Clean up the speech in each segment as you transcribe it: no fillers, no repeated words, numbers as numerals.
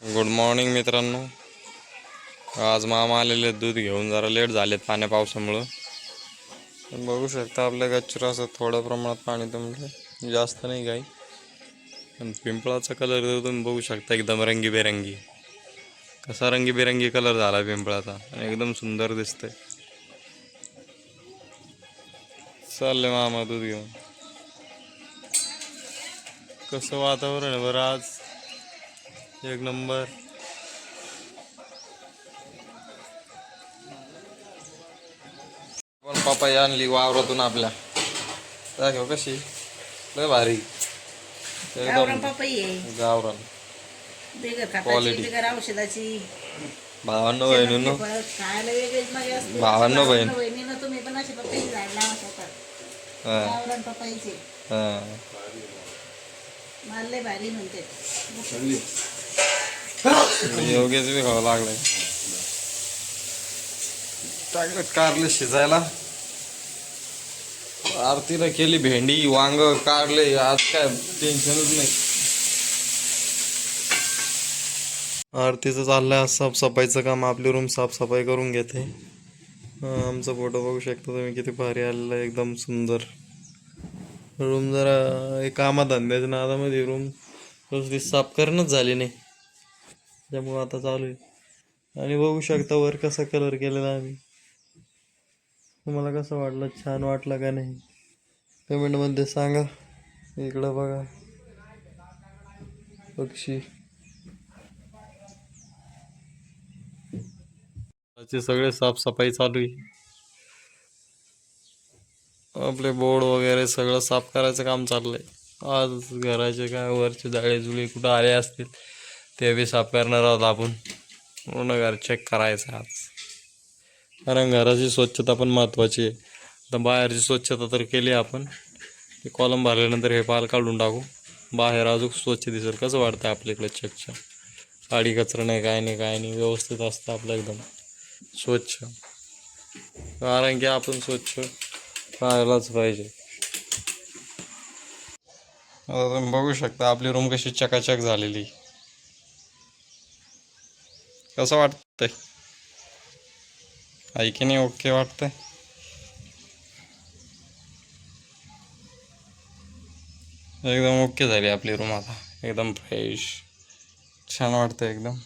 Good morning मित्रांनो. आज मामा आलेले दूध घेऊन, जरा लेट झालेत पाण्या पावसामुळं. पण बघू शकता आपल्या गच्चीवर असं थोड्या प्रमाणात पाणी तुंबलं, जास्त नाही काही. पण पिंपळाचा कलर तुम्ही बघू शकता, एकदम रंगीबेरंगी. कसा रंगीबेरंगी कलर झाला पिंपळाचा आणि एकदम सुंदर दिसतंय. चालले मामा दूध घेऊन. कसं वातावरण आहे बरं आज, एक नंबर. पण पपई आणली वावरातून आपल्या, दाखव कशी, लय भारी गावरान एकदम पपई आहे, गावरान बिगर खताची, क्वालिटी. बिगर औषधाची. भावांनो शेतात बहिणींनो, फळ खायला वेगळीच मजा असते. भावांनो बहीण. बहिणीनं तुम्ही पण अशी पपई झाड लावा शेतात, हा गावरान पपईचे. हा मला लय भारी म्हणते. योग्यच बी खावं लागलंय. टाकलं कारले शिजायला. आरतीनं केली भेंडी, वांग, कारले. आज काय टेन्शनच नाही. आरतीचं चाललंय आज साफसफाईचं काम. आपली रूम साफसफाई करून घेते. आमचा फोटो बघू शकता तुम्ही, किती भारी आलेला आहे, एकदम सुंदर. रूम जरा कामाधंद्याच्या नादामध्ये रूम नुसती साफ करणंच झाली नाही, त्यामुळं आता चालू आहे. आणि बघू शकता वर कसा कलर केलेला आम्ही. तुम्हाला कसं वाटलं, छान वाटलं का नाही, कमेंटमध्ये सांगा. इकडं बघा पक्षी. सगळे साफसफाई चालू आहे. आपले बोर्ड वगैरे सगळं साफ करायचं काम चाललंय. आज घराचे काय वरचे जाळे जुळे कुठं आले असतील ते बी साफ करणार आहोत आपण. पूर्ण घर चेक करायचं आज, कारण घराची स्वच्छता पण महत्त्वाची आहे. तर बाहेरची स्वच्छता तर केली आपण, ते कॉलम भरल्यानंतर हे पाल काढून टाकू. बाहेर अजून स्वच्छ दिसेल. कसं वाटतं आपल्याकडे चेकच्या, गाडी कचरा नाही, काय नाही, काय नाही, व्यवस्थित असतं आपलं एकदम स्वच्छ. कारण की आपण स्वच्छ राहायलाच पाहिजे. आता तुम्ही बघू शकता आपली रूम कशी चकाचक झालेली. कसं वाटतंय, आहे की नाही? ओके वाटतंय. एकदम ओके झाली आपली रूम आता, एकदम फ्रेश, छान वाटतं एकदम.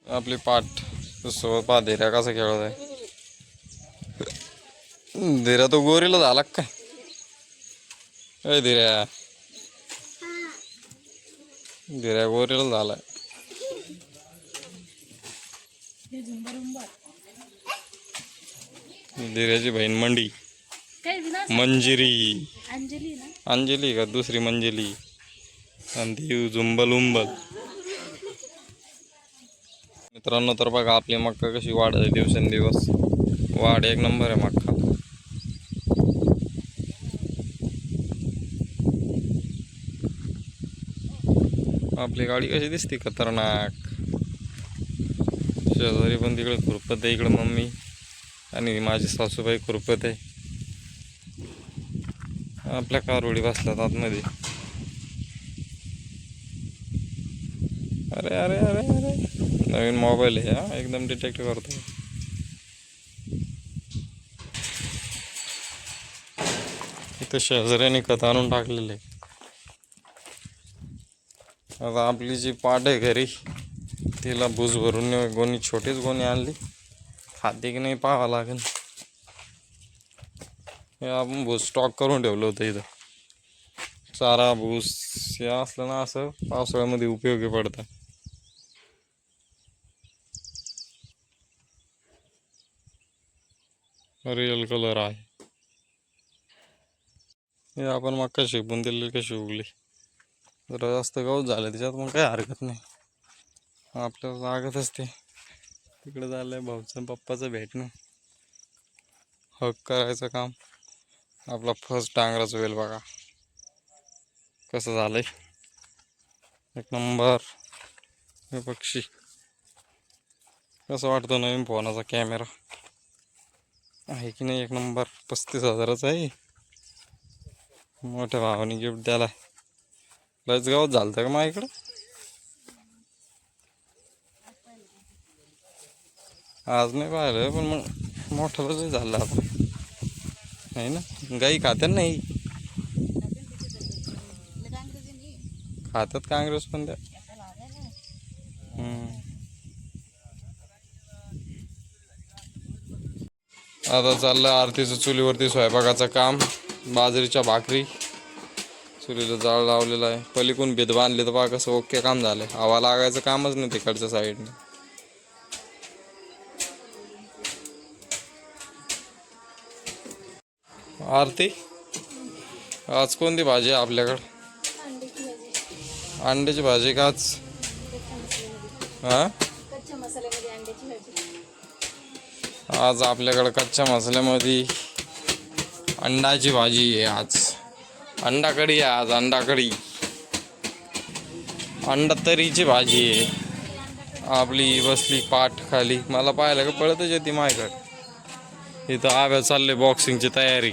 आपली पाठ सोबत पा धीऱ्या कसा खेळत आहे. धीऱ्या तो गोरीला झाला काय? धीऱ्या, धीऱ्या गोरीला झालाय. धीऱ्याची बहीण मंडी, मंजिरी, अंजली का दुसरी मंजिली, आणि ती झुंबल उंबल. मित्रांनो, तर बघा आपली मक्का कशी वाढत दिवसेंदिवस. वाढ एक नंबर आहे मक्का. आपली गाडी कशी दिसते खतरनाक. शेजारी पण तिकडे खुरपत आहे, इकडे मम्मी आणि माझी सासूबाई खुरपत आहे. आपल्या कारवडी बसल्यात आतमध्ये. अरे अरे अरे अरे, नवीन मोबाईल आहे हा, एकदम डिटेक्ट करतो. इथं शेजाऱ्याने खत आणून टाकलेले. आता आपली जी पाट आहे घरी, तिला भूस भरून गोणी, छोटीच गोणी आणली. खाते की नाही पाहावं लागेल. हे आपण भूस स्टॉक करून ठेवलं होतं इथं. चारा भूस हे असलं ना, असं पावसाळ्यामध्ये उपयोगी पडतं. रिअल कलर आहे हे. आपण मक्का शिकवून दिलेली कशी उगली. जरा जास्त गवत झालं त्याच्यात, मग काही हरकत नाही, आपल्याला लागतच ते. तिकडे झालंय भाऊचं पप्पाचं भेटणं, हक करायचं काम. आपला फर्स्ट डांगराचा वेल बघा कसं झालंय, एक नंबर. हे पक्षी कसं वाटतं, नवीन फोनाचा कॅमेरा आहे की नाही, एक नंबर. 35,000चा आहे. मोठ्या भावाने गिफ्ट द्यायला, लयच गावात झालं का मग इकडं? आज नाही पाहिलं पण मग मोठं लय झालं आता, नाही ना? गाई खात्यात नाही, खात्यात काँग्रेस पण त्या. आता चाललं आरतीचं चुलीवरती स्वयंपाकाचं काम. बाजरीच्या भाकरी चुलीला जाळ लावलेला आहे. पलीकडून भित बांधले तर बघा कसं ओके काम झालंय. हवा लागायचं कामच नाही तिकडच्या साईडने. आरती, आज कोणती भाजी आहे आपल्याकडं? अंड्याची भाजी का आज? हा, आज आपल्याकडं कच्च्या मसाल्यामध्ये अंडाची भाजी आहे. आज अंडा कढी आहे. आज अंडा कढी, अंडा तरीची भाजी आहे. आपली बसली पाठ खाली, मला पाहायला का पळतच येते माझ्याकडे. इथं आव्या चालले बॉक्सिंगची तयारी.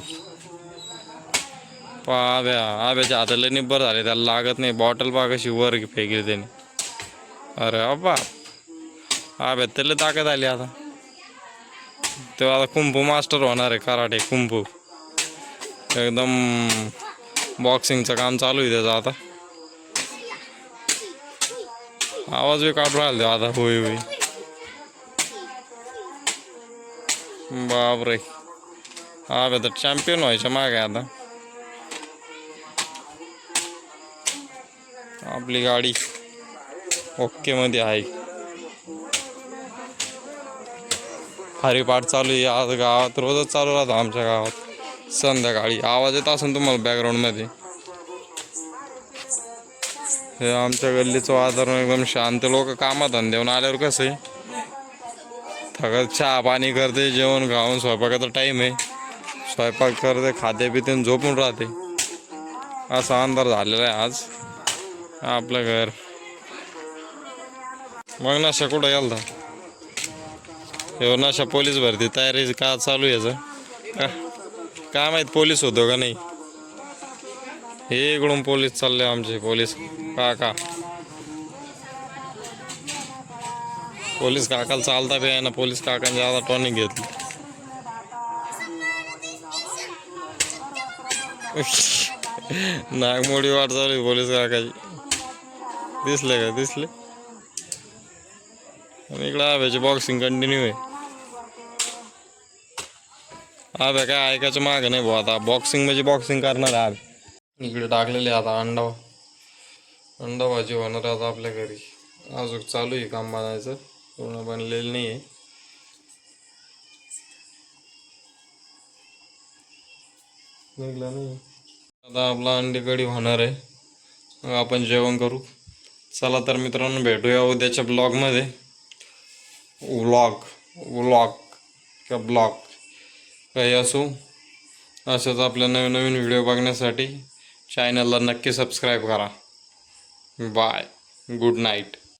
आव्याच्या हाताला निब्बर झाले, त्याला लागत नाही. बॉटल पहा कशी वर फेकली त्याने. अरे बाबा, आव्यात त्याला ताकद आली आता. तो आता कुंफू मास्टर होणार आहे, कराटे कुंफू. एकदम बॉक्सिंगचं काम चालू आहे त्याचं आता. आवाज बी काढून राहिला आता. होय होय, बापरे. आव्या तर चॅम्पियन व्हायच्या मागे आता. आपली गाडी ओके मध्ये आहे. हरिपाठ चालू आहे आज गावात. रोजच चालू राहतो आमच्या गावात संध्याकाळी. आवाज येत असेल तुम्हाला बॅकग्राऊंडमध्ये. हे आमच्या गल्लीचं वातावरण एकदम शांत. लोक कामात धंद्यावरून आल्यावर कसं आहे, थकत चहा पाणी करते, जेवण खाऊन स्वयंपाकाचा टाईम आहे, स्वयंपाक करते, खाते पिते, झोपून राहते. असा अंधार झालेला आहे आज आपलं घर. मग नशा कुठं गेलता? हे नशा पोलीस भरती तयारी का चालू याचं का काय माहीत, पोलीस होतो का नाही. हे इकडून पोलीस चालले आमचे पोलीस काका. पोलीस काकाला चालता बी आहे ना. पोलीस काकांची आता टॉनिक घेतली. नागमोडी वाट चालू आहे पोलीस काकाची. दिसले का? दिसले. आणि इकडं आव्याची बॉक्सिंग कंटिन्यू आहे. आव्या काय ऐकायचं मागं नाही भाऊ. आता बॉक्सिंग म्हणजे बॉक्सिंग करणार आहे. इकडे टाकलेले आता अंडा भाजी होणार आता आपल्या घरी. अजून चालू आहे काम बनायचं, पूर्ण बनलेलं नाही आहे. निघलं नाही आता. आपला अंडी कढी होणार आहे, मग आपण जेवण करू. चला तर मित्रांनो, भेटूया उद्याच्या ब्लॉगमध्ये. व्लॉग किंवा ब्लॉग काही असो, असंच आपल्या नवीन नवीन व्हिडिओ बघण्यासाठी चॅनलला नक्की सबस्क्राईब करा. Bye, good night.